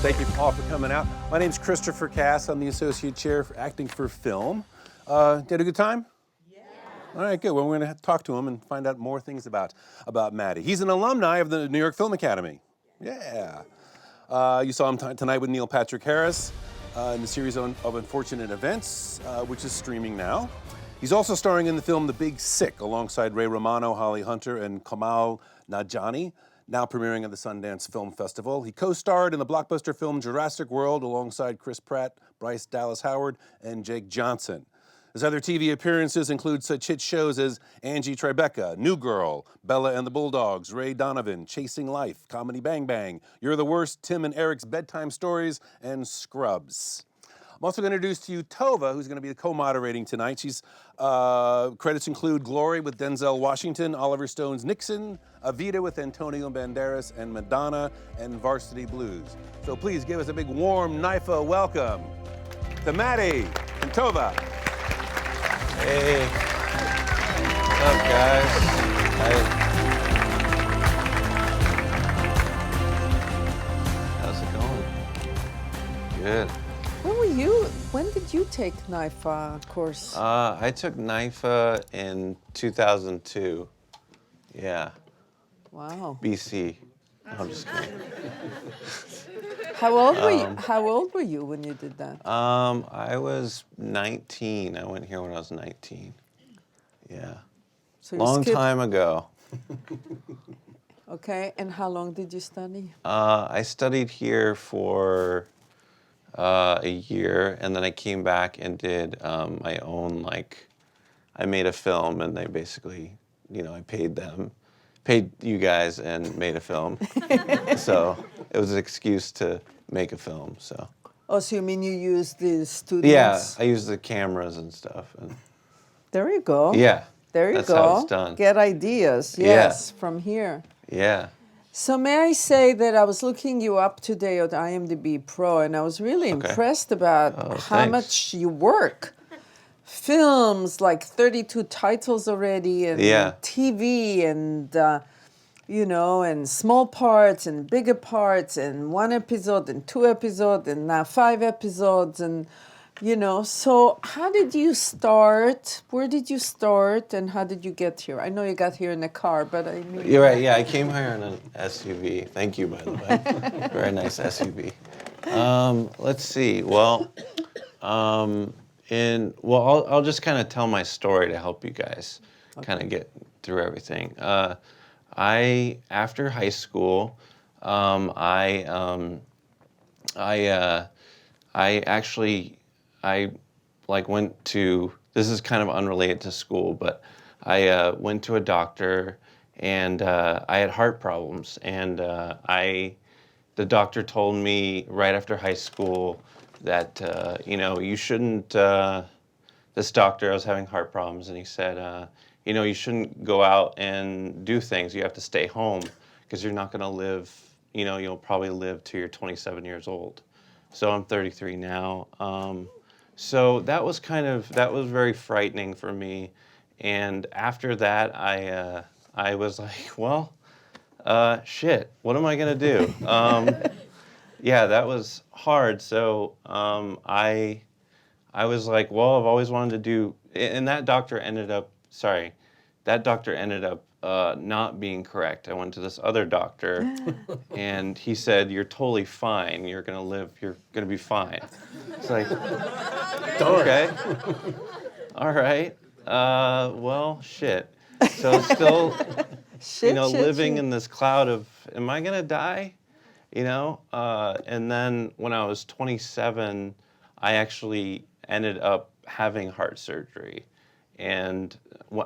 Thank you all for coming out. My name's Christopher Cass. I'm the Associate Chair for Acting for Film. Did you have a good time? Yeah. All right, good. Well, we're going to talk to him and find out more things about Matty. He's an alumni of the New York Film Academy. Yeah. You saw him tonight with Neil Patrick Harris in the series of Unfortunate Events, which is streaming now. He's also starring in the film The Big Sick alongside Ray Romano, Holly Hunter, and Kamal Nanjiani, now premiering at the Sundance Film Festival. He co-starred in the blockbuster film Jurassic World alongside Chris Pratt, Bryce Dallas Howard, and Jake Johnson. His other TV appearances include such hit shows as Angie Tribeca, New Girl, Bella and the Bulldogs, Ray Donovan, Chasing Life, Comedy Bang Bang, You're the Worst, Tim and Eric's Bedtime Stories, and Scrubs. I'm also going to introduce to you Tova, who's going to be co-moderating tonight. She's credits include Glory with Denzel Washington, Oliver Stone's Nixon, Evita with Antonio Banderas, and Madonna and Varsity Blues. So please give us a big warm NYFA welcome to Matty and Tova. Hey, what's up, guys? How's it going? Good. When did you take NYFA course? I took NYFA in 2002. Yeah. Wow. BC. No, I'm just kidding. How old were you when you did that? I was 19. I went here when I was 19. Yeah. So Long time ago. Okay, and how long did you study? I studied here for a year, and then I came back and did my own, I made a film, and they basically, I paid you guys and made a film. So it was an excuse to make a film, so. Oh, so you mean you used the studios? Yeah, I used the cameras and stuff. And there you go. yeah. There you that's go. How it's done. Get ideas, yes, from here. Yeah. So may I say that I was looking you up today at IMDb Pro, and I was really impressed about how much you work. Films, like 32 titles already, and TV, and and small parts and bigger parts, and 1 episode and 2 episodes, and now 5 episodes, and So how did you start? Where did you start, and how did you get here? I know you got here in a car, but I mean. You're right. Yeah, I came here in an SUV. Thank you, by the way. Very nice SUV. Let's see. Well. I'll just kind of tell my story to help you guys kind of get through everything. After high school, I went to, this is kind of unrelated to school, but I went to a doctor, and I had heart problems, and the doctor told me right after high school that, you shouldn't, this doctor, I was having heart problems, and he said, you shouldn't go out and do things. You have to stay home because you're not going to live, you'll probably live till you're 27 years old. So I'm 33 now. So that was very frightening for me. And after that, I was like, well, shit, what am I going to do? Yeah, that was hard. So I was like, well, I've always wanted to do, and that doctor ended up not being correct. I went to this other doctor, and he said, you're totally fine. You're going to be fine. It's like, okay, all right, well, shit. So still, living in this cloud of, am I going to die? And then when I was 27, I actually ended up having heart surgery. And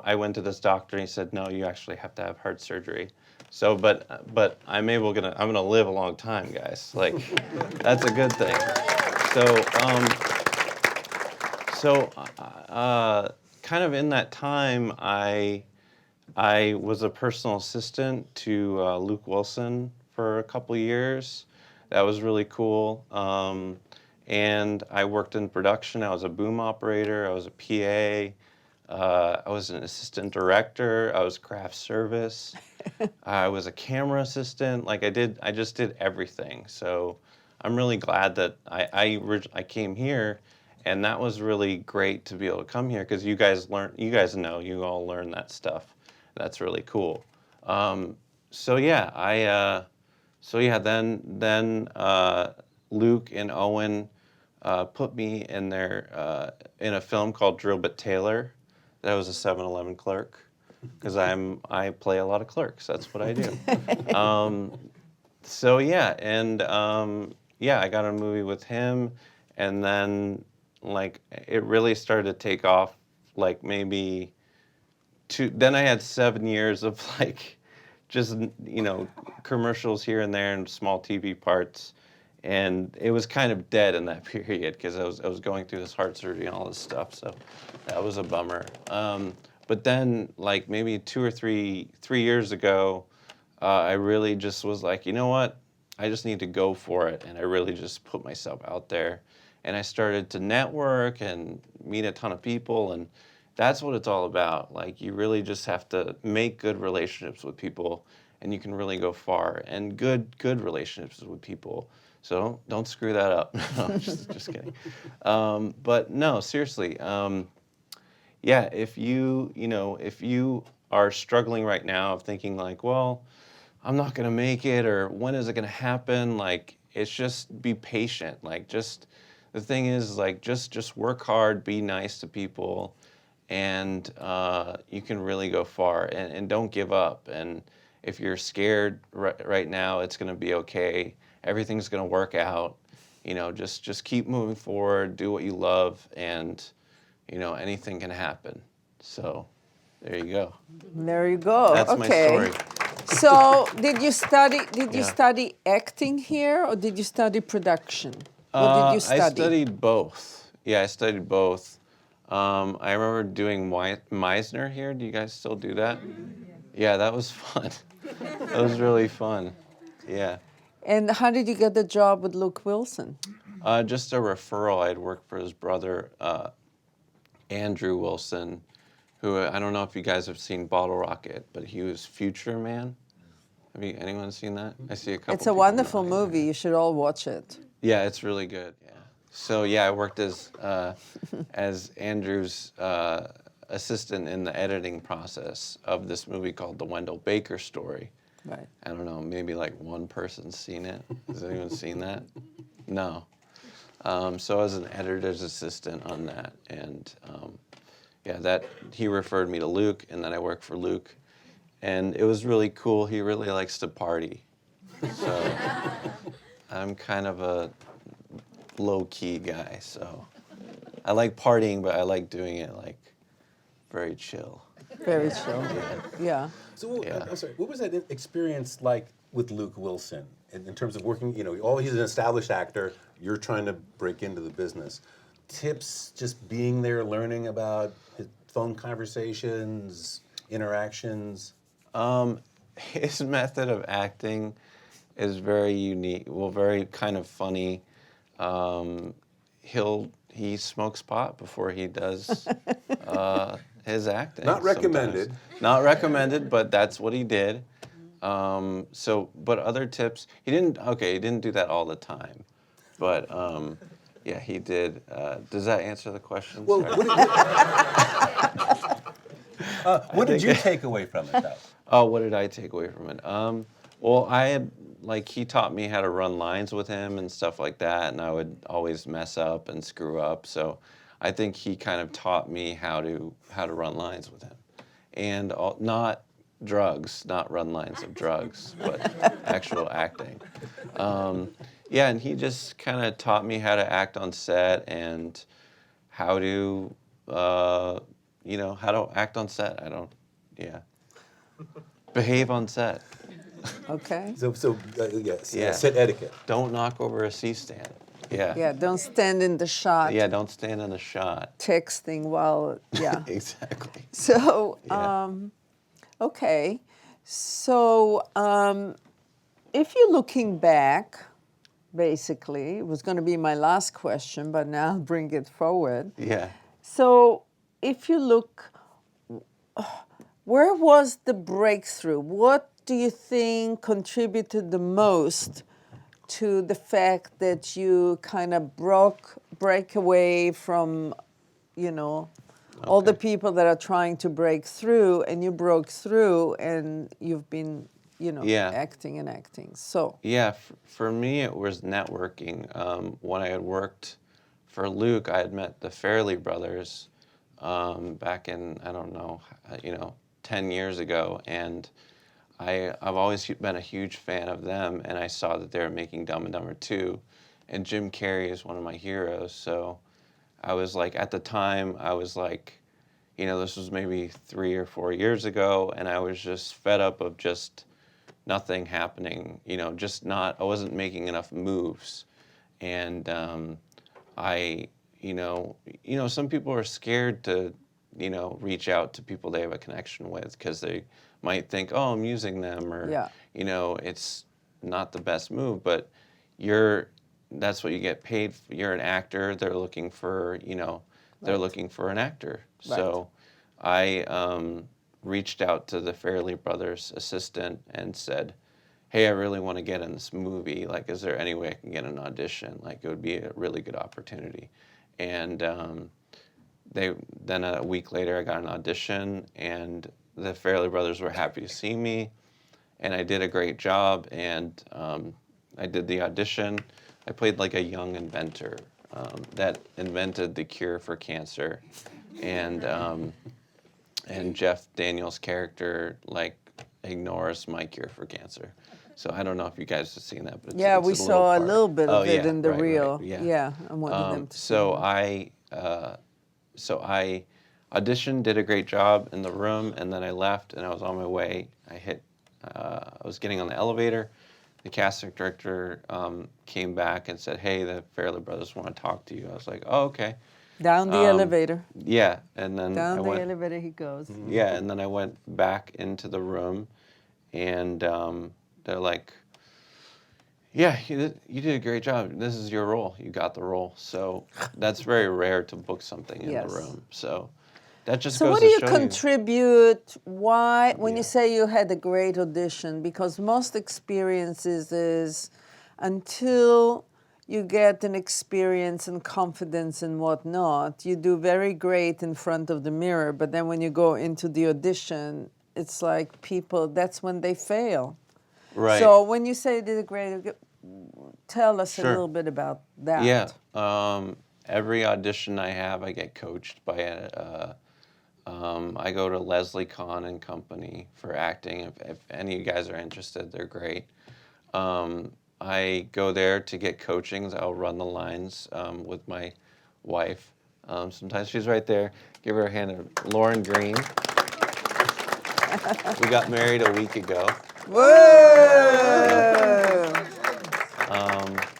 I went to this doctor, and he said, no, you actually have to have heart surgery. So, but I'm gonna live a long time, guys. Like, that's a good thing. So, kind of in that time, I was a personal assistant to Luke Wilson for a couple years. That was really cool. And I worked in production. I was a boom operator. I was a PA. I was an assistant director. I was craft service. I was a camera assistant. I just did everything. So I'm really glad that I came here, and that was really great to be able to come here because you guys know, you all learn that stuff. That's really cool. So yeah, then Luke and Owen put me in in a film called Drill Bit Taylor. That was a 7-Eleven clerk because I play a lot of clerks. That's what I do. So yeah, and I got a movie with him, and then like it really started to take off. Like maybe then I had 7 years of like just commercials here and there and small TV parts, and it was kind of dead in that period because I was going through this heart surgery and all this stuff. So that was a bummer. But then like maybe 2 or 3 years ago, I really just was like, you know what? I just need to go for it, and I really just put myself out there, and I started to network and meet a ton of people, and that's what it's all about. Like you really just have to make good relationships with people, and you can really go far. And good relationships with people. So don't screw that up. No, just kidding. But no, seriously. Yeah, if you are struggling right now of thinking like, well, I'm not gonna make it, or when is it gonna happen? Like, it's just be patient. Like, the thing is, like, just work hard, be nice to people, and you can really go far. And don't give up. And if you're scared right now, it's gonna be okay. Everything's gonna work out. Just keep moving forward. Do what you love, and anything can happen. So, there you go. There you go. That's my story. So, did you study acting here, or did you study production? What did you study? I studied both. Yeah, I studied both. I remember doing Meisner here. Do you guys still do that? Yeah, that was fun. That was really fun. Yeah. And how did you get the job with Luke Wilson? Just a referral. I'd worked for his brother, Andrew Wilson, who I don't know if you guys have seen Bottle Rocket, but he was Future Man. Have anyone seen that? I see a couple. It's a wonderful movie. You should all watch it. Yeah, it's really good. Yeah. So yeah, I worked as Andrew's assistant in the editing process of this movie called The Wendell Baker Story. Right. I don't know, maybe like one person's seen it. Has anyone seen that? No. So I was an editor's assistant on that, and that he referred me to Luke, and then I worked for Luke, and it was really cool. He really likes to party, so I'm kind of a low-key guy. So I like partying, but I like doing it like very chill. Very chill. Yeah. So, I'm sorry, what was that experience like with Luke Wilson in terms of working, he's an established actor, you're trying to break into the business. Tips, just being there, learning about his phone conversations, interactions? His method of acting is very unique, very kind of funny. He smokes pot before he does his acting. Not recommended. Sometimes. Not recommended, but that's what he did. But other tips, he didn't do that all the time. But he did. Does that answer the question? Well, what did you take away from it, though? Oh, what did I take away from it? Well, he taught me how to run lines with him and stuff like that, and I would always mess up and screw up. So I think he kind of taught me how to run lines with him, and not drugs, not run lines of drugs, but actual acting. And he just kind of taught me how to act on set and how to act on set. Behave on set. Okay. Set etiquette. Don't knock over a C-stand. Yeah. Yeah, don't stand in the shot. Yeah, don't stand in the shot. Texting while, yeah. Exactly. So, okay. So, if you're looking back, basically, it was going to be my last question, but now I'll bring it forward. Yeah. So, if you look, where was the breakthrough? What do you think contributed the most to the fact that you kind of break away from, you know, all the people that are trying to break through, and you broke through, and you've been, you know, acting and acting. So yeah, for me it was networking. When I had worked for Luke, I had met the Farrelly brothers back in, I don't know, 10 years ago, and I've always been a huge fan of them, and I saw that they were making Dumb and Dumber 2, and Jim Carrey is one of my heroes, so I was like, at the time, I was like, you know, this was maybe 3 or 4 years ago, and I was just fed up of just nothing happening, you know, I wasn't making enough moves, and some people are scared to, you know, reach out to people they have a connection with because they might think, oh, I'm using them, or, you know, it's not the best move, but that's what you get paid for. You're an actor. They're looking for, you know, looking for an actor. Right. So I reached out to the Farrelly brothers' assistant and said, hey, I really want to get in this movie. Like, is there any way I can get an audition? Like, it would be a really good opportunity. And then a week later, I got an audition, and the Farrelly brothers were happy to see me, and I did a great job, and I did the audition. I played like a young inventor that invented the cure for cancer, and Jeff Daniels' character like ignores my cure for cancer. So I don't know if you guys have seen that, but it's we saw a little bit of it in the reel. Right, yeah. Yeah, I wanted them to see it. So I auditioned, did a great job in the room, and then I left, and I was on my way. I was getting on the elevator. The casting director came back and said, hey, the Farrelly brothers want to talk to you. I was like, oh, okay. Down the elevator. Yeah, and then Down the elevator he goes. Yeah, and then I went back into the room, and they're like, yeah, you did a great job. This is your role. You got the role. So that's very rare to book something in the room. So that just goes to show you. So what do you contribute? Why, when you say you had a great audition, because most experiences is until you get an experience and confidence and whatnot, you do very great in front of the mirror, but then when you go into the audition, it's like people, that's when they fail. Right. So when you say you did a great, tell us a little bit about that. Yeah. Every audition I have, I get coached by I go to Leslie Kahn and Company for acting. If any of you guys are interested, they're great. I go there to get coachings. I'll run the lines with my wife. Sometimes she's right there. Give her a hand. Lauren Green. We got married a week ago. Whoa!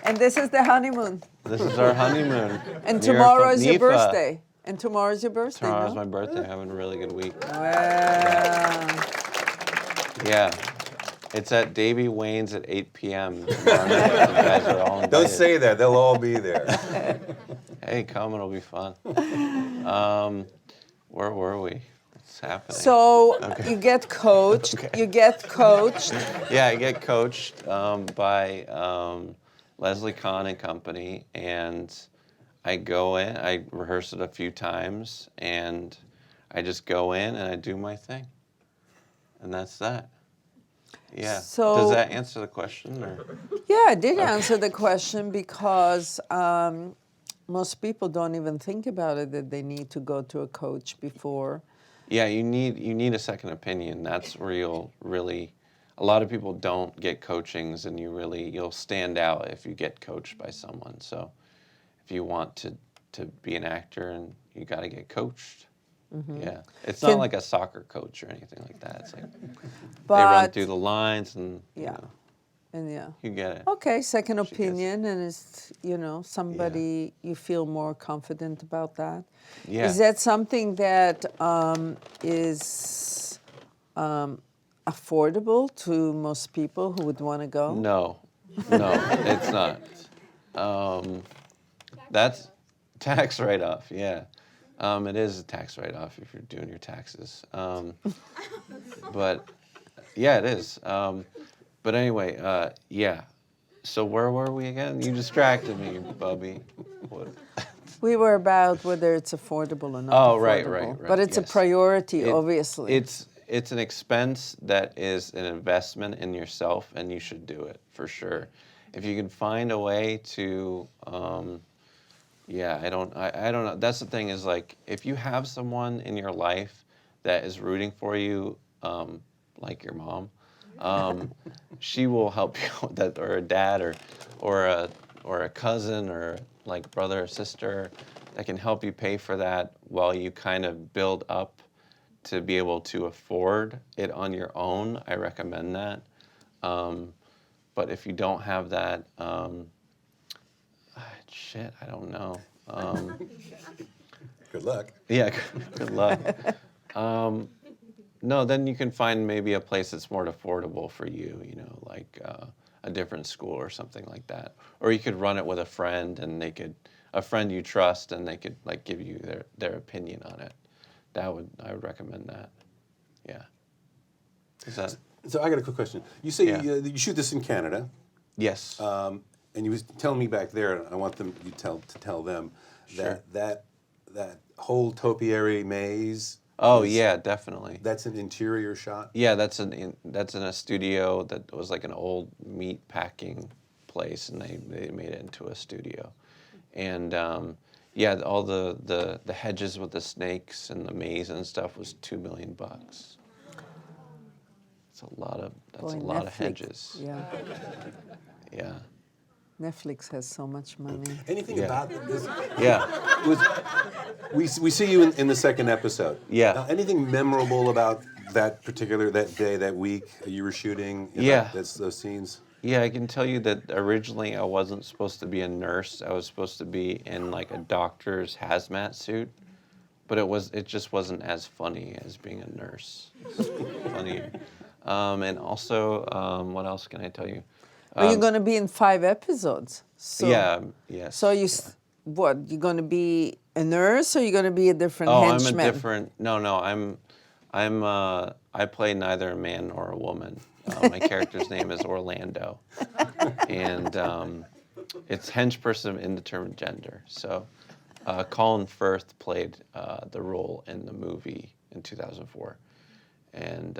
And this is the honeymoon. This is our honeymoon. And tomorrow is your birthday. And tomorrow's your birthday, Tomorrow's my birthday. I'm having a really good week. Wow. Yeah. It's at Davy Wayne's at 8 p.m. tomorrow night. You guys are all invited. Don't say that. They'll all be there. Hey, come. It'll be fun. Where were we? What's happening? So you get coached. Okay. You get coached. Yeah, I get coached by Leslie Kahn and Company, and I go in. I rehearse it a few times, and I just go in and I do my thing, and that's that. Yeah. So, does that answer the question? Or? Yeah, it did answer the question because most people don't even think about it that they need to go to a coach before. Yeah, you need a second opinion. That's where you'll really. A lot of people don't get coachings, and you'll stand out if you get coached by someone. So, if you want to be an actor, and you got to get coached. Mm-hmm. Yeah, it's not like a soccer coach or anything like that. It's like they run through the lines and you get it. Okay, second opinion, and it's somebody you feel more confident about that. Yeah. Is that something that is affordable to most people who would want to go? No, it's not. That's tax write-off. Yeah. It is a tax write-off if you're doing your taxes. But, yeah, it is. But anyway, yeah. So where were we again? You distracted me, Bubby. What? We were about whether it's affordable or not Oh, affordable. right. But it's a Yes. priority, obviously. It's an expense that is an investment in yourself, and you should do it for sure. If you can find a way to, I don't know. That's the thing is like if you have someone in your life that is rooting for you, like your mom, she will help you with that, or a dad, or a cousin, or like brother or sister that can help you pay for that while you kind of build up to be able to afford it on your own. I recommend that. But if you don't have that, I don't know. Good luck. Yeah, good luck. No, then you can find maybe a place that's more affordable for you, like a different school or something like that. Or you could run it with a friend, and a friend you trust, and they could like give you their opinion on it. I would recommend that. Yeah. Is that? So I got a quick question. You say Yeah. you shoot this in Canada, Yes. and you was telling me back there, and I want to tell them Sure. that whole topiary maze. Oh yeah, definitely. That's an interior shot. Yeah, that's in a studio that was like an old meat packing place, and they made it into a studio, and all the hedges with the snakes and the maze and stuff was $2 million. That's a lot of Netflix. hedges. Yeah. Yeah. Netflix has so much money. Anything Yeah. about this? Yeah. We see you in the second episode. Yeah. Anything memorable about that day, that week you were shooting? Yeah. Those scenes. Yeah, I can tell you that originally I wasn't supposed to be a nurse. I was supposed to be in like a doctor's hazmat suit, but it just wasn't as funny as being a nurse. It's funnier. And also, what else can I tell you? Are you going to be in 5 episodes? So, Yeah. Yes. So what? You're going to be a nurse, or you're going to be a different henchman? I'm a different. No. I play neither a man nor a woman. My character's name is Orlando, and it's henchperson of indeterminate gender. So, Colin Firth played the role in the movie in 2004, and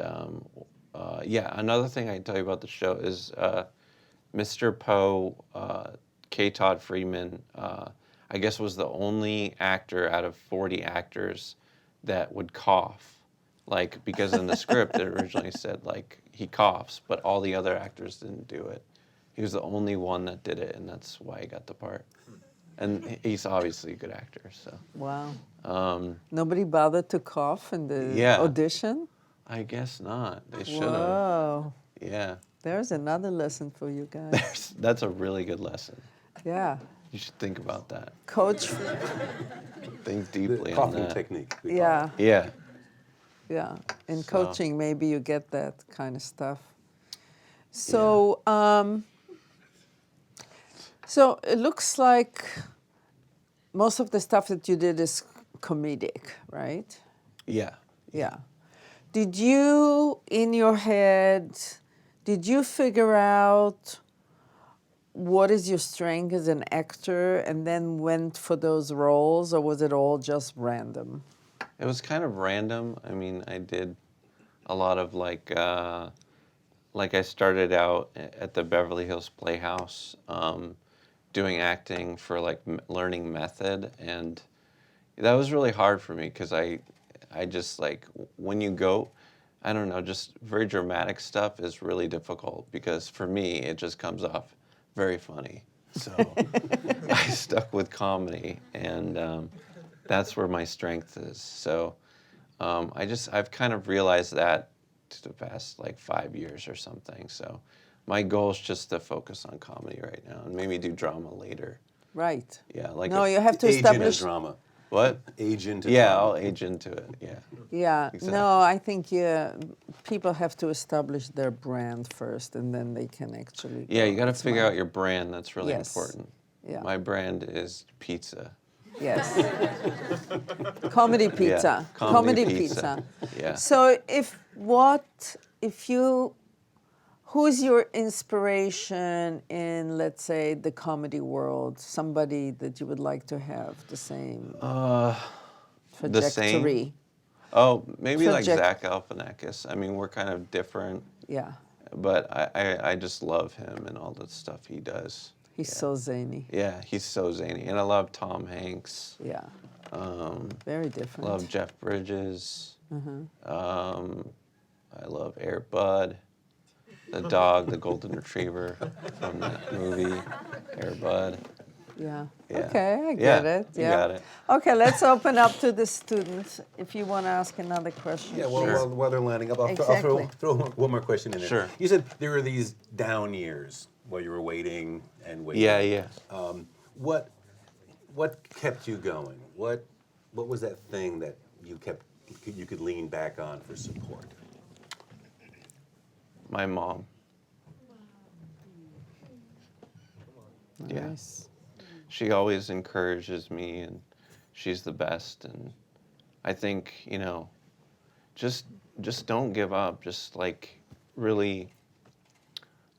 another thing I can tell you about the show is Mr. Poe, K. Todd Freeman. I guess was the only actor out of 40 actors that would cough. Like, because in the script it originally said like he coughs, but all the other actors didn't do it. He was the only one that did it, and that's why he got the part. And he's obviously a good actor, so. Wow. Nobody bothered to cough in the audition? I guess not. They should have. Whoa. Yeah. There's another lesson for you guys. That's a really good lesson. Yeah. You should think about that. Coach. Think deeply The on coughing that. technique. Yeah. Yeah. Yeah. In coaching, maybe you get that kind of stuff. So, so it looks like most of the stuff that you did is comedic, right? Yeah. Yeah. Did you, in your head, figure out what is your strength as an actor and then went for those roles, or was it all just random? It was kind of random. I mean, I did a lot of like I started out at the Beverly Hills Playhouse doing acting for like learning method, and that was really hard for me because I just like when you go, I don't know, just very dramatic stuff is really difficult because for me it just comes off very funny. So I stuck with comedy, and that's where my strength is. So I've kind of realized that to the past like 5 years or something. So my goal is just to focus on comedy right now and maybe do drama later. Right. Yeah, like no, you have to Age establish into drama. What? Age into Yeah, drama. I'll age into it. Yeah. Yeah. Exactly. No, I think people have to establish their brand first, and then they can actually. Yeah, you got to It's figure my- out your brand. That's really Yes. important. Yeah. My brand is pizza. Yes. Comedy pizza. comedy pizza. Yeah. So Who's your inspiration in, let's say, the comedy world? Somebody that you would like to have the same trajectory? The same? Oh, maybe like Traject- Zach Galifianakis. I mean, we're kind of different, Yeah, but I just love him and all the stuff he does. he's so zany. Yeah, he's so zany. And I love Tom Hanks. Yeah, very different. Love Jeff Bridges. I love Air Bud, the dog, the golden retriever from that movie, Air Bud. Yeah. Yeah. Okay, I get it. You Yeah. got it. Okay, let's open up to the students if you want to ask another question. Yeah, well, Sure. while they're landing up, I'll Exactly. throw one more question in there. Sure. You said there were these down years while you were waiting and waiting. Yeah. What kept you going? What was that thing that you could lean back on for support? My mom. Yeah. Nice. She always encourages me, and she's the best. And I think, just don't give up. Just like really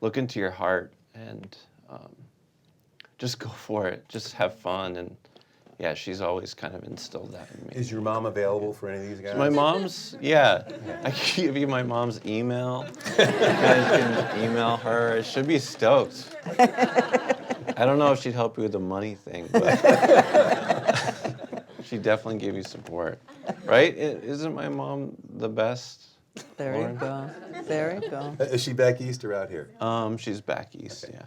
look into your heart and just go for it. Just have fun. And yeah, she's always kind of instilled that in me. Is your mom available for any of these guys? My mom's, yeah. I can give you my mom's email. You guys can email her. It should be stoked. I don't know if she'd help you with the money thing, but she definitely gave you support. Right? Isn't my mom the best? There Lauren? you go. There you go. Is she back east or out here? She's back east, yeah.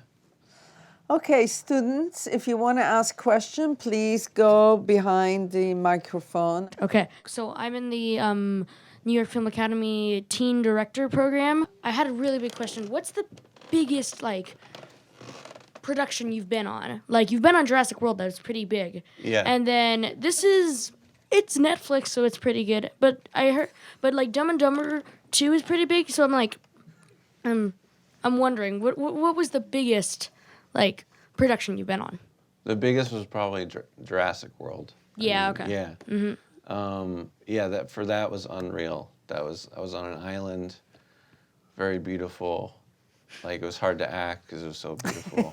Okay, students, if you want to ask a question, please go behind the microphone. Okay, so I'm in the New York Film Academy Teen Director program. I had a really big question. What's the biggest, production you've been on? Like, you've been on Jurassic World, that's pretty big. Yeah. And then it's Netflix, so it's pretty good. But Dumb and Dumber 2 is pretty big, so I'm wondering, what was the biggest, production you've been on? The biggest was probably Jurassic World. Yeah, okay. Yeah. Mm-hmm. That was unreal. I was on an island, very beautiful. Like, it was hard to act because it was so beautiful.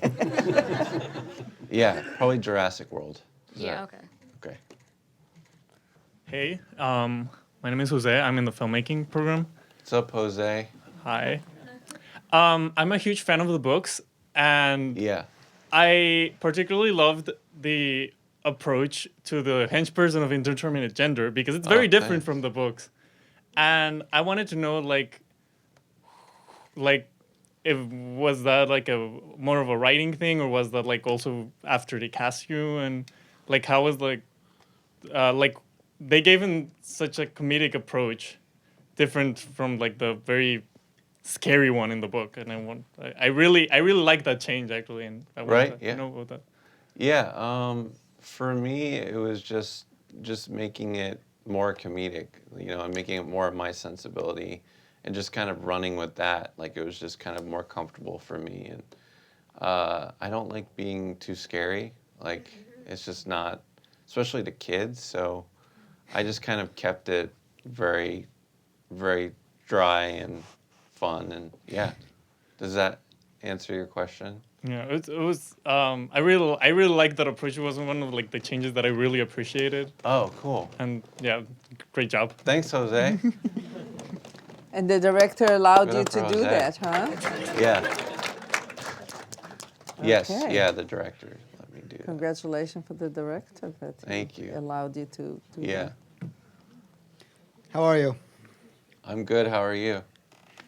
Yeah, probably Jurassic World. Okay. Okay. Hey, my name is Jose. I'm in the filmmaking program. What's up, Jose? Hi. I'm a huge fan of the books, and Yeah. I particularly loved the approach to the henchperson of indeterminate gender because it's very different thanks. from the books. And I wanted to know, if was that more of a writing thing, or was that also after they cast you, and how was they gave him such a comedic approach, different from the very scary one in the book, and I really like that change actually, and I wanted to know about that. Yeah. For me, it was just making it more comedic, and making it more of my sensibility, and just kind of running with that. It was just kind of more comfortable for me, and I don't like being too scary. It's just not, especially to kids. So I just kind of kept it very, very dry and fun, and yeah. Does that answer your question? Yeah, it was. I really liked that approach. It was one of the changes that I really appreciated. Oh, cool. And yeah, great job. Thanks, Jose. And the director allowed Good you up to for do Jose. that, huh? Yeah. Yes. Okay. Yeah. The director let me do that. Congratulations for the director that Thank you. allowed you to do Yeah. that. How are you? I'm good. How are you?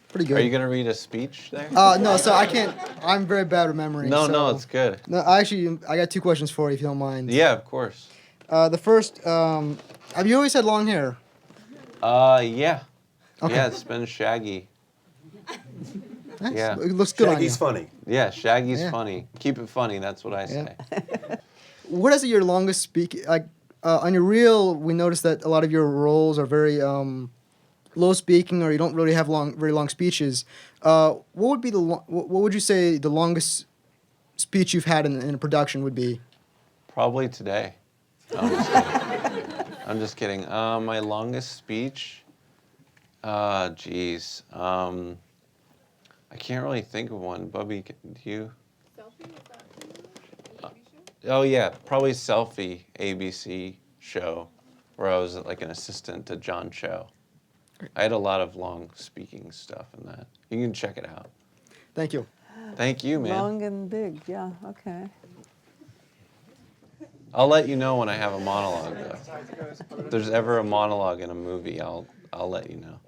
Pretty good. Are you gonna read a speech there? No, so I can't. I'm very bad remembering. No, so, it's good. No, I got two questions for you if you don't mind. Yeah, of course. The first, have you always had long hair? Yeah. Okay. Yeah, it's been shaggy. Nice. Yeah. It looks good Shaggy's on you. funny. Yeah, shaggy's Yeah. funny. Keep it funny. That's what I say. What is your longest speak? On your reel, we noticed that a lot of your roles are very low speaking, or you don't really have very long speeches. What would be what would you say the longest speech you've had in a production would be? Probably today. No, I'm just kidding. I'm just kidding. My longest speech, geez. I can't really think of one. Bubby, do you? Selfie, is that the ABC show? Oh yeah, probably Selfie ABC show, where I was like an assistant to John Cho. I had a lot of long speaking stuff in that. You can check it out. Thank you. Thank you, man. Long and big, yeah, okay. I'll let you know when I have a monologue, though. If there's ever a monologue in a movie, I'll let you know.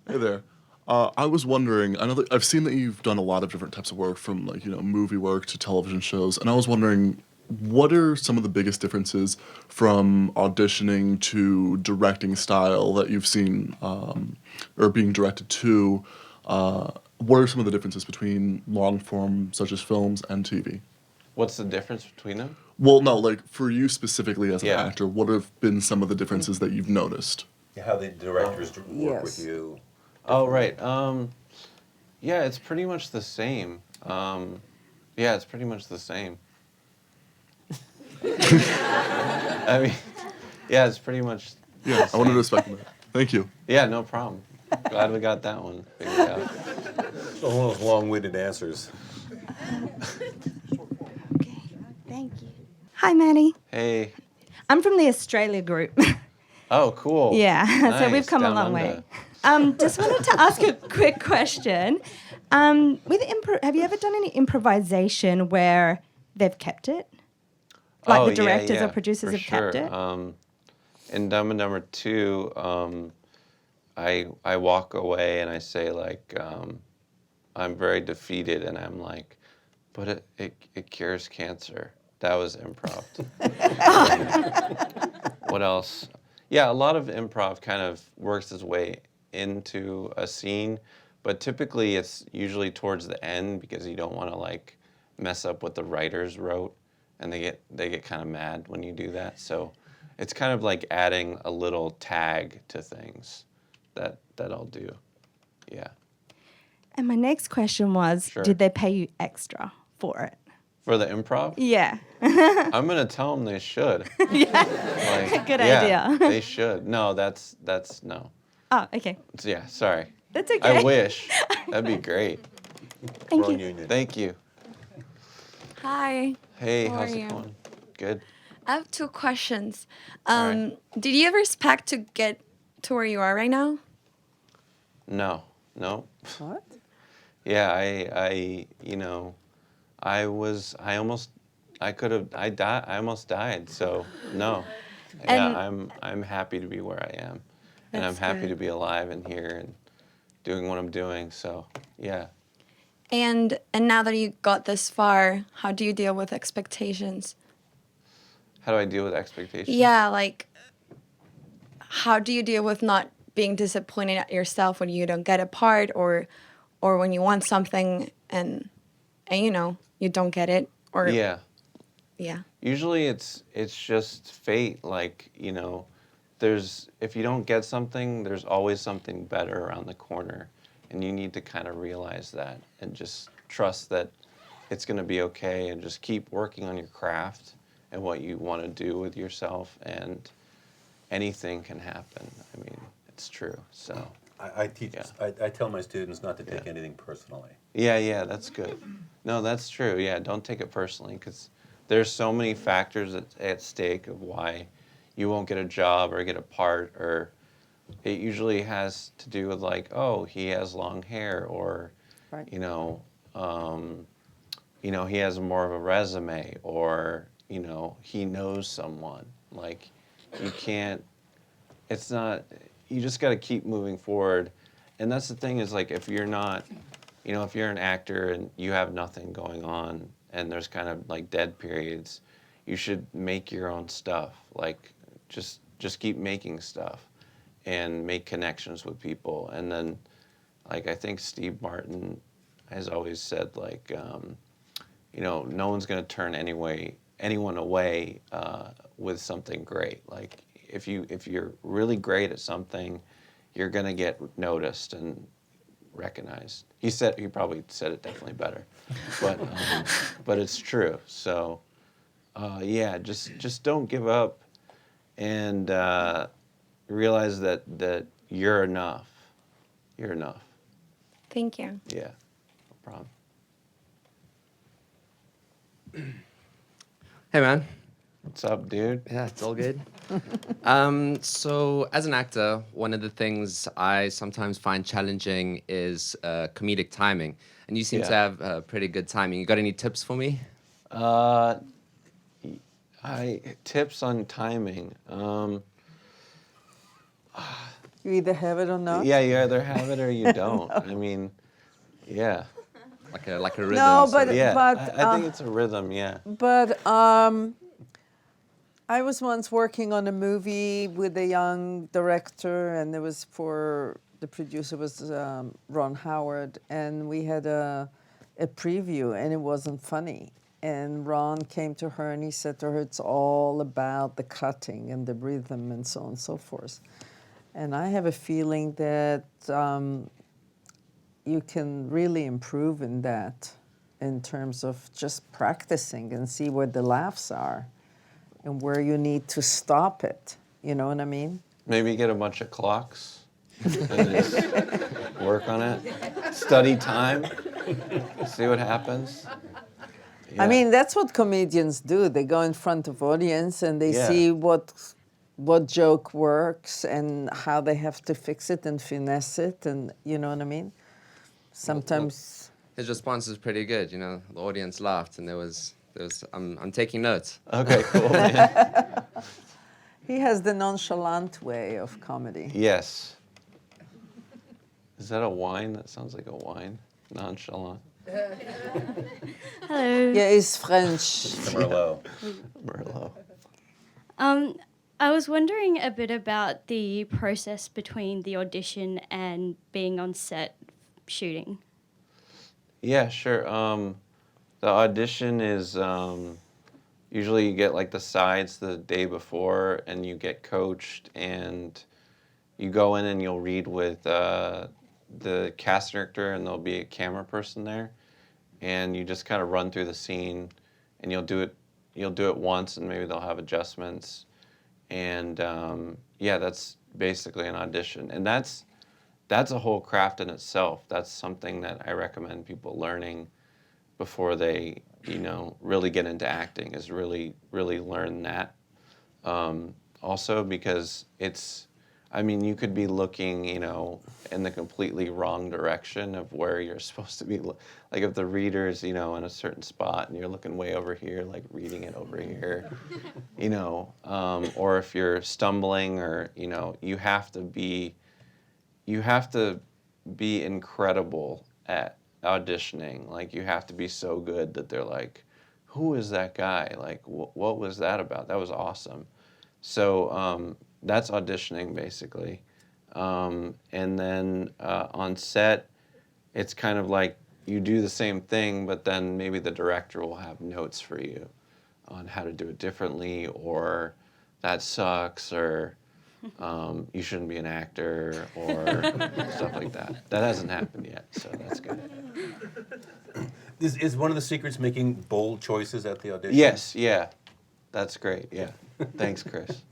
Hey there. I was wondering, I know that I've seen that you've done a lot of different types of work, from like, movie work to television shows, and I was wondering, what are some of the biggest differences from auditioning to directing style that you've seen, or being directed to? What are some of the differences between long form, such as films, and TV? What's the difference between them? Well, no, like for you specifically as an Yeah. actor, what have been some of the differences that you've noticed? How the directors work with Yes. you. Oh, right. Yeah, it's pretty much the same. Yeah, it's pretty much the same. I mean, yeah, it's pretty much. Yeah, I wanted to respect that. Thank you. Yeah, no problem. Glad we got that one figured out. One of those long-winded answers. Okay, thank you. Hi, Matty. Hey. I'm from the Australia group. Oh, cool. Yeah, so we've Nice, come a down long under. way. Just wanted to ask a quick question. Have you ever done any improvisation where they've kept it? Like the directors or producers for have kept it? In Dumb and Dumber 2, I walk away and I say like, I'm very defeated, and I'm like, but it cures cancer. That was improv. What else? Yeah, a lot of improv kind of works its way into a scene, but typically it's usually towards the end because you don't want to like mess up what the writers wrote, and they get kind of mad when you do that. So it's kind of like adding a little tag to things that I'll do. Yeah. And my next question was, Sure. did they pay you extra for it? For the improv? Yeah. I'm gonna tell them they should. Like, Good yeah, idea. They should. No, that's no. Oh, okay. Yeah, sorry. That's okay. I wish. That'd be great. Thank Wrong you. union. Thank you. Hi. Hey, How how's are it you? going? Good. I have two questions. All right. Did you ever expect to get to where you are right now? No. What? Yeah, I almost died. So no. Yeah, I'm happy to be where I am, and I'm That's happy to good. be alive and here and doing what I'm doing. So yeah. And now that you got this far, how do you deal with expectations? How do I deal with expectations? Yeah, like how do you deal with not being disappointed at yourself when you don't get a part, or when you want something and you don't get it, or Yeah. yeah. Usually it's just fate. Like, if you don't get something, there's always something better around the corner. And you need to kind of realize that and just trust that it's going to be okay, and just keep working on your craft and what you want to do with yourself, and anything can happen. I mean, it's true. So I teach. Yeah. I tell my students not to take anything personally. yeah, that's good. No, that's true. Yeah, don't take it personally, because there's so many factors at stake of why you won't get a job or get a part, or it usually has to do with like, oh, he has long hair, or Right. he has more of a resume, or he knows someone. Like, it's not, you just got to keep moving forward. And that's the thing, is like, if you're not, if you're an actor and you have nothing going on and there's kind of like dead periods, you should make your own stuff. Like, just keep making stuff and make connections with people. And then, like, I think Steve Martin has always said, like, no one's going to turn anyone away with something great. Like, if you're really great at something, you're going to get noticed and recognized. He probably said it definitely better, but it's true. So yeah, just don't give up, and realize that you're enough. You're enough. Thank you. Yeah. problem. Hey, man. What's up, dude? Yeah, it's all good. So, as an actor, one of the things I sometimes find challenging is comedic timing. And you seem to have pretty good timing. You got any tips for me? Tips on timing. You either have it or not. Yeah, you either have it or you don't. I mean, yeah. Like a rhythm. No, but I think it's a rhythm. Yeah. But I was once working on a movie with a young director, and the producer was Ron Howard, and we had a preview, and it wasn't funny. And Ron came to her and he said to her, it's all about the cutting and the rhythm and so on and so forth. And I have a feeling that you can really improve in that in terms of just practicing and see where the laughs are and where you need to stop it. You know what I mean? Maybe get a bunch of clocks and just work on it. Study time. See what happens. Yeah. I mean, that's what comedians do. They go in front of audience and they see what joke works and how they have to fix it and finesse it, and you know what I mean? Sometimes his response was pretty good. You know, the audience laughed, and there was. I'm taking notes. Okay, cool, man. He has the nonchalant way of comedy. Yes. Is that a wine? That sounds like a wine. Nonchalant. Hello. Yeah, it's French. Merlot. Merlot. I was wondering a bit about the process between the audition and being on set shooting. Yeah, sure. The audition is usually you get like the sides the day before, and you get coached, and you go in and you'll read with the cast director, and there'll be a camera person there, and you just kind of run through the scene, and you'll do it once, and maybe they'll have adjustments, and that's basically an audition, and that's a whole craft in itself. That's something that I recommend people learning before they, really get into acting, is really learn that. Also because you could be looking, in the completely wrong direction of where you're supposed to be. Like if the reader's, in a certain spot and you're looking way over here, like reading it over here, or if you're stumbling, or, you have to be incredible at auditioning. Like you have to be so good that they're like, who is that guy? Like, what was that about? That was awesome. So that's auditioning basically. And then on set, it's kind of like you do the same thing, but then maybe the director will have notes for you on how to do it differently, or that sucks, or you shouldn't be an actor, or stuff like that. That hasn't happened yet, so that's good. Is one of the secrets making bold choices at the audition? Yes, yeah. That's great, yeah. Thanks, Chris.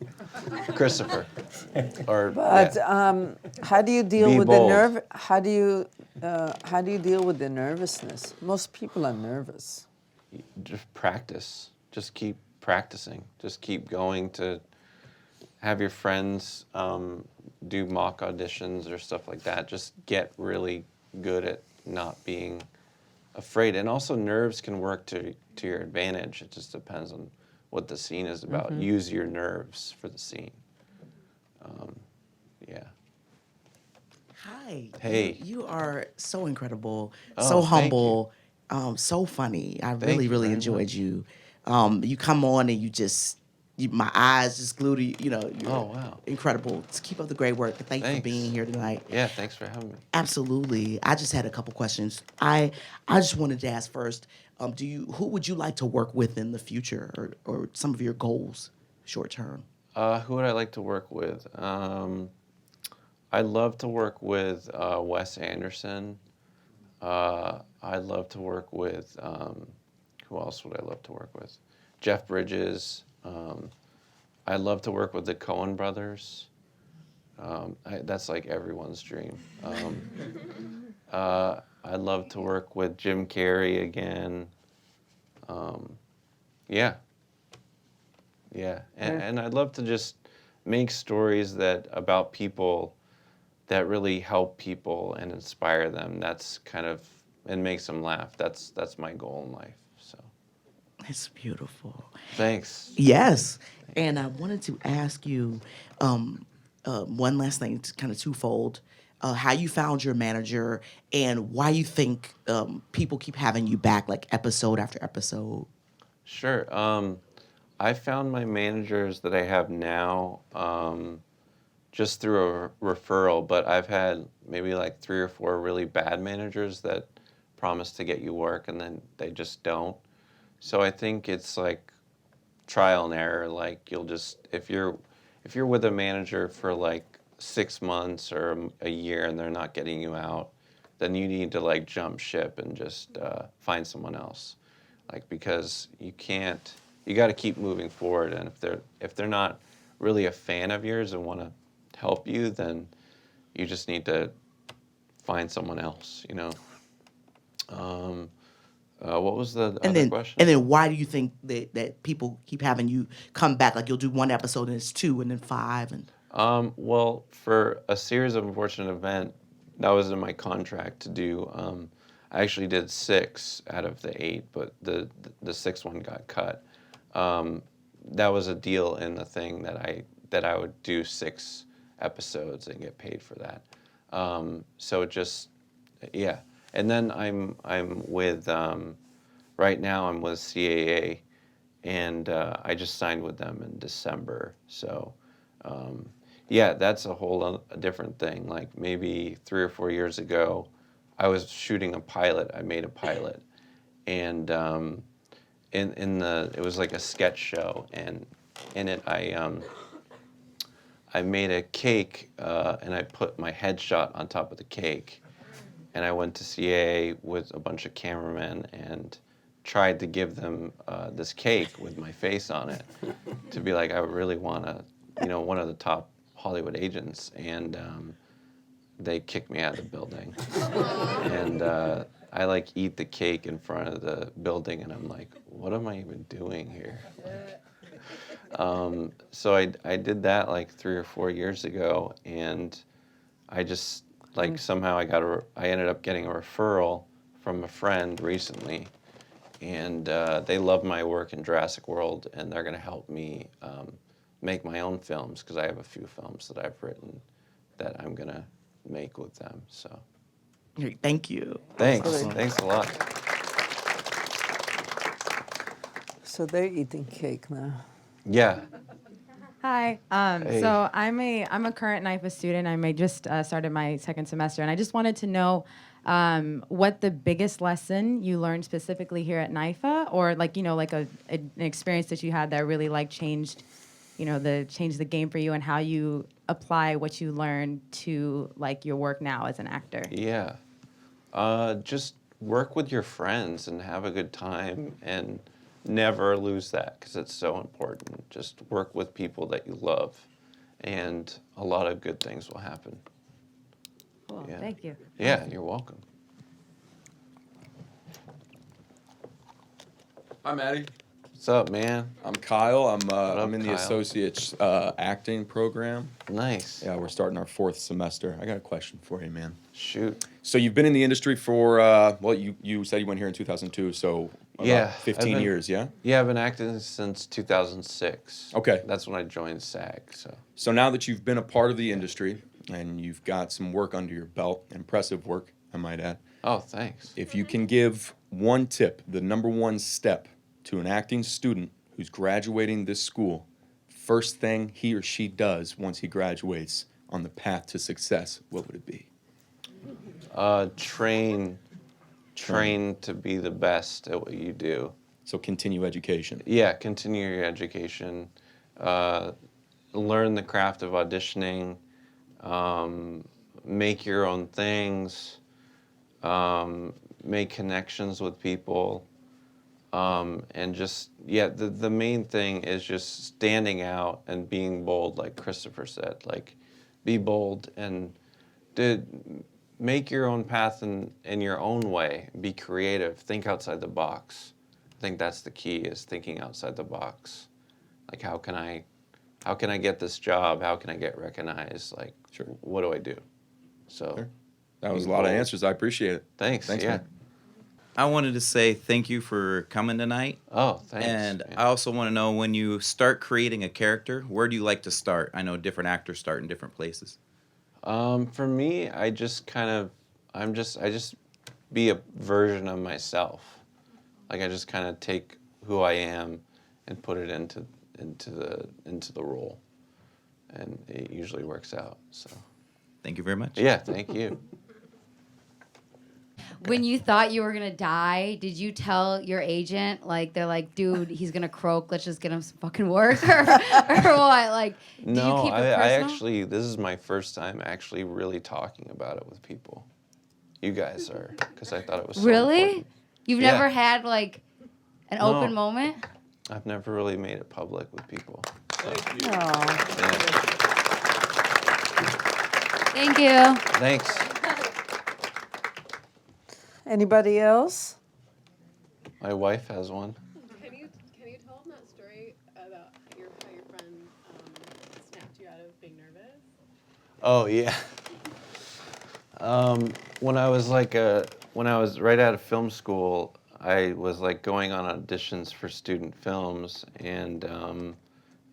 Christopher. How do you deal Be with bold. the nerve? How do you deal with the nervousness? Most people are nervous. Just practice. Just keep practicing. Just keep going to have your friends do mock auditions or stuff like that. Just get really good at not being afraid. And also nerves can work to your advantage. It just depends on what the scene is about. Mm-hmm. Use your nerves for the scene. Yeah. Hi. Hey. You are so incredible, so humble, so funny. I really enjoyed you. You come on and you just, my eyes just glue to you. You're wow. incredible. Just keep up the great work. Thanks for being here tonight. Yeah, thanks for having me. Absolutely. I just had a couple questions. I just wanted to ask first, who would you like to work with in the future, or some of your goals short term? Who would I like to work with? I'd love to work with Wes Anderson. I'd love to work with, who else would I love to work with? Jeff Bridges. I'd love to work with the Coen brothers. That's like everyone's dream. I'd love to work with Jim Carrey again. Yeah. Yeah. And I'd love to just make stories that about people that really help people and inspire them. That's kind of, and makes them laugh. That's my goal in life. So. It's beautiful. Thanks. Yes. And I wanted to ask you one last thing, it's kind of twofold. How you found your manager and why you think people keep having you back like episode after episode. Sure. I found my managers that I have now just through a referral, but I've had maybe like 3 or 4 really bad managers that promise to get you work and then they just don't. So I think it's like trial and error. Like you'll just, if you're with a manager for like 6 months or a year and they're not getting you out, then you need to like jump ship and just find someone else. Like, because you got to keep moving forward. And if they're not really a fan of yours and want to help you, then you just need to find someone else, you know. What was the other question? And then why do you think that people keep having you come back? Like you'll do 1 episode and it's 2 and then 5 and. Well, for a series of unfortunate event, that was in my contract to do. I actually did 6 out of the 8, but the 6th one got cut. That was a deal in the thing that I would do 6 episodes and get paid for that. So it just, yeah. And then I'm with right now I'm with CAA, and I just signed with them in December. So yeah, that's a whole different thing. Like maybe 3 or 4 years ago, I was shooting a pilot. I made a pilot, and it was like a sketch show, and in it I made a cake and I put my headshot on top of the cake, and I went to CA with a bunch of cameramen and tried to give them this cake with my face on it to be like, I really want to, one of the top Hollywood agents, and they kicked me out of the building. And I like eat the cake in front of the building, and I'm like, what am I even doing here? So I did that like 3 or 4 years ago, and I just like somehow I ended up getting a referral from a friend recently, and they love my work in Jurassic World, and they're gonna help me make my own films, because I have a few films that I've written that I'm gonna make with them. So Great, thank you. Thanks a lot. So they're eating cake now. Yeah. Hi. Hey. So I'm a current NYFA student. I just started my 2nd semester, and I just wanted to know what the biggest lesson you learned specifically here at NYFA, or like an experience that you had that really like changed the game for you, and how you apply what you learned to like your work now as an actor. Yeah. Just work with your friends and have a good time, and never lose that, because it's so important. Just work with people that you love, and a lot of good things will happen. Cool. Yeah. Thank you. Yeah, you're welcome. Hi, Matty. What's up, man? I'm Kyle. I'm in the Kyle? associate's acting program. Nice. Yeah, we're starting our 4th semester. I got a question for you, man. Shoot. So you've been in the industry for you said you went here in 2002, so about 15 years, yeah? Yeah, I've been acting since 2006. Okay. That's when I joined SAG. So now that you've been a part of the industry and you've got some work under your belt, impressive work, I might add. Oh, thanks. If you can give one tip, the number 1 step to an acting student who's graduating this school, first thing he or she does once he graduates on the path to success, what would it be? Train to be the best at what you do. So continue education. Yeah, continue your education. Learn the craft of auditioning. Make your own things. Make connections with people. And just, the main thing is just standing out and being bold, like Christopher said. Like, be bold and make your own path in your own way. Be creative. Think outside the box. I think that's the key, is thinking outside the box. Like, how can I get this job? How can I get recognized? Like, Sure. What do I do? So Sure. That was a lot of answers. I appreciate it. Thanks. Thanks, yeah. man. I wanted to say thank you for coming tonight. Oh, thanks. And man. I also want to know, when you start creating a character, where do you like to start? I know different actors start in different places. For me, I just be a version of myself. Like, I just kind of take who I am and put it into the role, and it usually works out. So, thank you very much. Yeah, thank you. When you thought you were gonna die, did you tell your agent, like, they're like, dude, he's gonna croak, let's just get him some fucking work, or what? Like, do No, you keep it I personal? actually, this is my first time actually really talking about it with people. You guys are, because I thought it was so Really? important. You've Yeah. never had like an No. open moment? I've never really made it public with people. So, Thank you. Thanks. Anybody else? My wife has one. Can you tell them that story about how your friend snapped you out of being nervous? Oh yeah. When I was right out of film school, I was like going on auditions for student films, and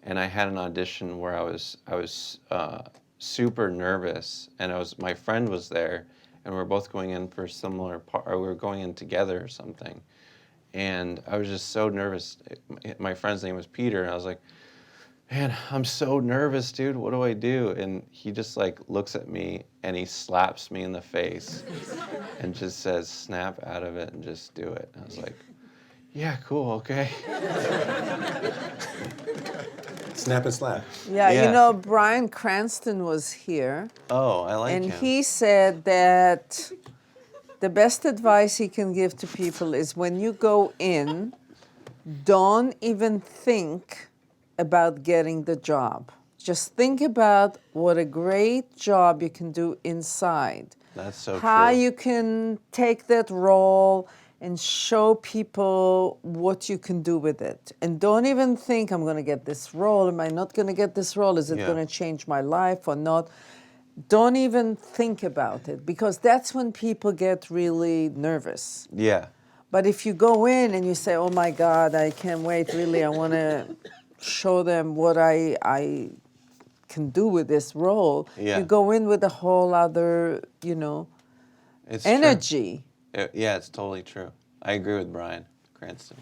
I had an audition where I was super nervous, and my friend was there, and we were both going in for similar or we were going in together or something, and I was just so nervous. My friend's name was Peter, and I was like, man, I'm so nervous, dude. What do I do? And he just like looks at me and he slaps me in the face and just says, snap out of it and just do it. And I was like, yeah, cool, okay. Snap and slap. Yeah, you know, Bryan Cranston was here. Oh, I like him. And he said that the best advice he can give to people is, when you go in, don't even think about getting the job. Just think about what a great job you can do inside. That's so How true. you can take that role and show people what you can do with it. And don't even think, I'm going to get this role. Am I not going to get this role? Is it going to change my life or not? Don't even think about it, because that's when people get really nervous. Yeah. But if you go in and you say, oh my God, I can't wait, really, I want to show them what I can do with this role, Yeah. you go in with a whole other, It's energy. true. Yeah, it's totally true. I agree with Bryan Cranston.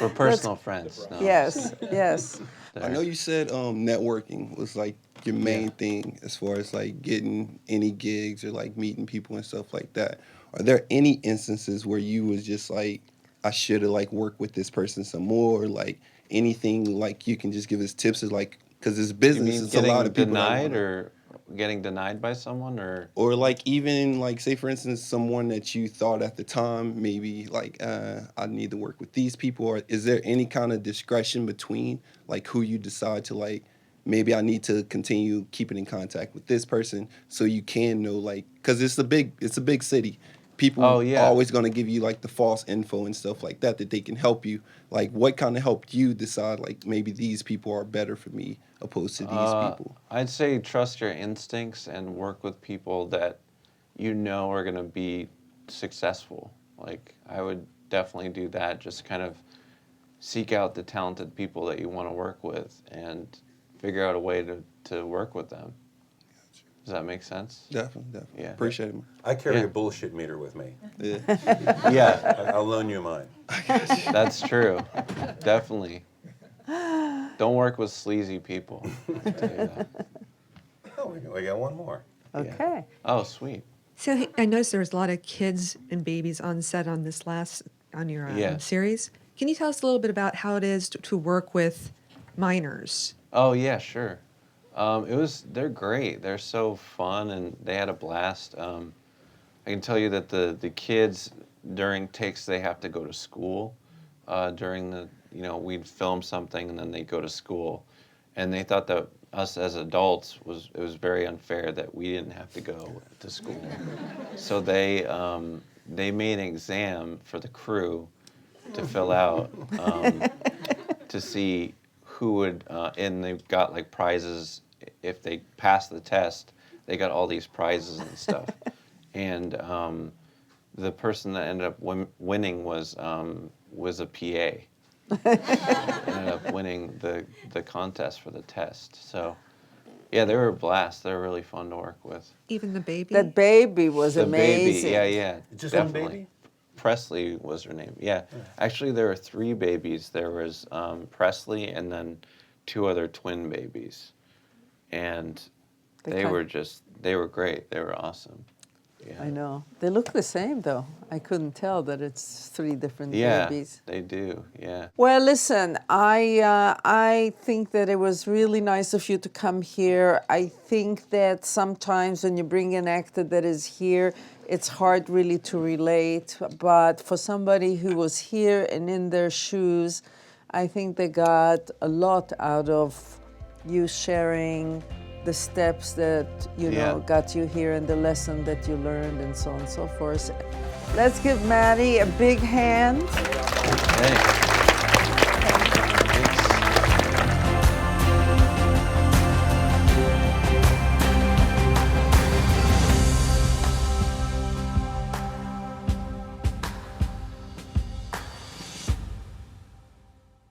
We're personal friends. No, Yes, yes. I know you said networking was like your main thing as far as like getting any gigs or like meeting people and stuff like that. Are there any instances where you was just like, I should have like worked with this person some more, or like anything like you can just give us tips of like, because this business is a lot of people that denied wanna- or getting denied by someone, or like even like say for instance someone that you thought at the time maybe like I need to work with these people, or is there any kind of discretion between like who you decide to like maybe I need to continue keeping in contact with this person so you can know, like, because it's a big city, people are always going to give you like the false info and stuff like that they can help you. Like, what kind of helped you decide like maybe these people are better for me opposed to these people? I'd say trust your instincts and work with people that you know are going to be successful. Like, I would definitely do that. Just kind of seek out the talented people that you want to work with and figure out a way to work with them. Does that make sense? Definitely. Yeah. Appreciate it. I carry a bullshit meter with me. Yeah. Yeah. I'll loan you mine. That's true. Definitely. Don't work with sleazy people. I'll tell you that. Oh, we got one more. Okay. Oh, sweet. So I noticed there was a lot of kids and babies on set on this on your series. Can you tell us a little bit about how it is to work with minors? Oh yeah, sure. They're great. They're so fun and they had a blast. I can tell you that the kids during takes they have to go to school. During we'd film something and then they go to school, and they thought that us as adults it was very unfair that we didn't have to go to school. So they made an exam for the crew to fill out to see who would, and they got like prizes if they passed the test. They got all these prizes and stuff, and the person that ended up winning was a PA. Ended up winning the contest for the test. So, yeah, they were a blast. They were really fun to work with. Even the baby? That baby was the amazing. Baby, yeah. Just definitely. one baby? Presley was her name. Yeah. Actually, there were 3 babies. There was Presley and then 2 other twin babies. And they were great. They were awesome. Yeah. I know. They look the same, though. I couldn't tell that it's 3 different yeah, babies. They do, yeah. Well, listen, I think that it was really nice of you to come here. I think that sometimes when you bring an actor that is here, it's hard really to relate. But for somebody who was here and in their shoes, I think they got a lot out of you sharing the steps that you know got you here and the lesson that you learned and so on and so forth. Let's give Matty a big hand. Hey.